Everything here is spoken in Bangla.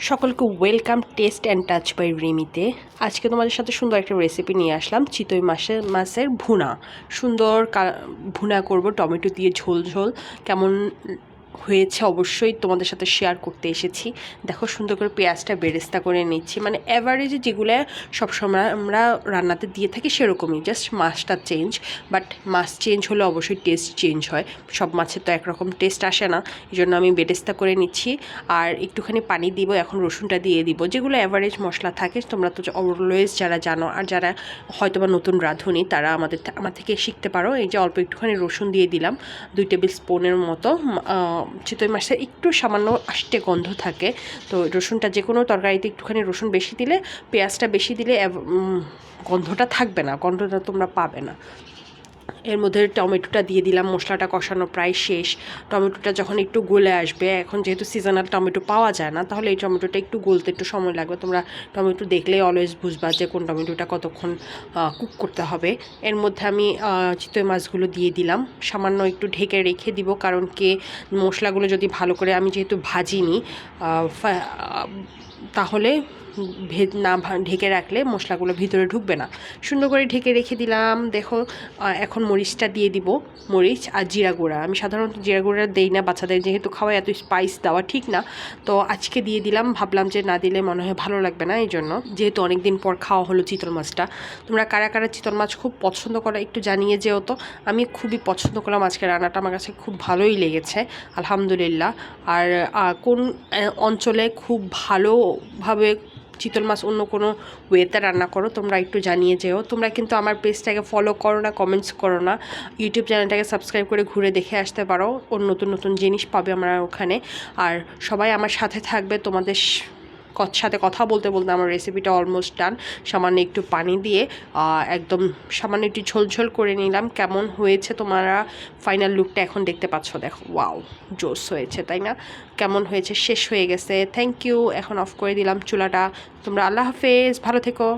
সকলকে welcome test and touch by রিমিতে। আজকে তোমাদের সাথে সুন্দর একটা রেসিপি নিয়ে আসলাম, চিতই মাছের ভুনা। সুন্দর ভুনা করব টমেটো দিয়ে, ঝোল ঝোল। কেমন হয়েছে অবশ্যই তোমাদের সাথে শেয়ার করতে এসেছি। দেখো সুন্দর করে পেঁয়াজটা বেরেস্তা করে নিচ্ছি, মানে অ্যাভারেজে যেগুলো সবসময় আমরা রান্নাতে দিয়ে থাকি সেরকমই, জাস্ট মাছটা চেঞ্জ। বাট মাছ চেঞ্জ হলে অবশ্যই টেস্ট চেঞ্জ হয়, সব মাছের তো একরকম টেস্ট আসে না। এই জন্য আমি বেরেস্তা করে নিচ্ছি আর একটুখানি পানি দিব, এখন রসুনটা দিয়ে দিব। যেগুলো অ্যাভারেজ মশলা থাকে তোমরা তো অলওয়েজ যারা জানো, আর যারা হয়তো বা নতুন রাঁধুনি তারা আমার থেকে শিখতে পারো। এই যে অল্প একটুখানি রসুন দিয়ে দিলাম, 2 টেবিল স্পুনের মতো। চিতই মাছের একটু সামান্য আষ্টে গন্ধ থাকে, তো রসুনটা যে কোনো তরকারিতে একটুখানি রসুন বেশি দিলে, পেঁয়াজটা বেশি দিলে গন্ধটা থাকবে না, গন্ধটা তোমরা পাবে না। এর মধ্যে টমেটোটা দিয়ে দিলাম, মশলাটা কষানো প্রায় শেষ। টমেটোটা যখন একটু গলে আসবে, এখন যেহেতু সিজনাল টমেটো পাওয়া যায় না, তাহলে এই টমেটোটা একটু গলতে একটু সময় লাগবে। তোমরা টমেটো দেখলেই অলওয়েজ বুঝবা যে কোন টমেটোটা কতক্ষণ কুক করতে হবে। এর মধ্যে আমি চিতই মাছগুলো দিয়ে দিলাম, সামান্য একটু ঢেকে রেখে দিব, কারণ কি মশলাগুলো যদি ভালো করে, আমি যেহেতু ভাজিনি, তাহলে না ঢেকে রাখলে মশলাগুলো ভিতরে ঢুকবে না। সুন্দর করে ঢেকে রেখে দিলাম। দেখো এখন মরিচটা দিয়ে দিব, মরিচ আর জিরা গুঁড়া। আমি সাধারণত জিরা গুঁড়া দেই না বাচ্চাদের, যেহেতু খাওয়া এত স্পাইস দেওয়া ঠিক না, তো আজকে দিয়ে দিলাম। ভাবলাম যে না দিলে মনে হয় ভালো লাগবে না, এই জন্য। যেহেতু অনেক দিন পর খাওয়া হলো চিতল মাছটা। তোমরা কারা কারা চিতল মাছ খুব পছন্দ করো একটু জানিয়ে যেও তো। আমি খুবই পছন্দ করলাম, আজকে রান্নাটা আমার কাছে খুব ভালোই লেগেছে, আলহামদুলিল্লাহ। আর কোন অঞ্চলে খুব ভালোভাবে চিতল মাছ অন্য কোনো ওয়েতে রান্না করো তোমরা একটু জানিয়ে যেও। তোমরা কিন্তু আমার পেজটাকে ফলো করো না, কমেন্টস করো না, ইউটিউব চ্যানেলটাকে সাবস্ক্রাইব করে ঘুরে দেখে আসতে পারো, ওর নতুন নতুন জিনিস পাবে আমরা ওখানে। আর সবাই আমার সাথে থাকবে। তোমাদের সাথে কথা বলতে বলতে আমার রেসিপিটা অলমোস্ট ডান। সামান্য একটু পানি দিয়ে একদম সামান্য একটু ঝোল করে নিলাম। কেমন হয়েছে তোমরা ফাইনাল লুকটা এখন দেখতে পাচ্ছ। দেখো ওয়াও, জোস হয়েছে তাই না? কেমন হয়েছে, শেষ হয়ে গেছে। Thank you. এখন অফ করে দিলাম চুলাটা। তোমরা আল্লাহ হাফেজ, ভালো থেকো।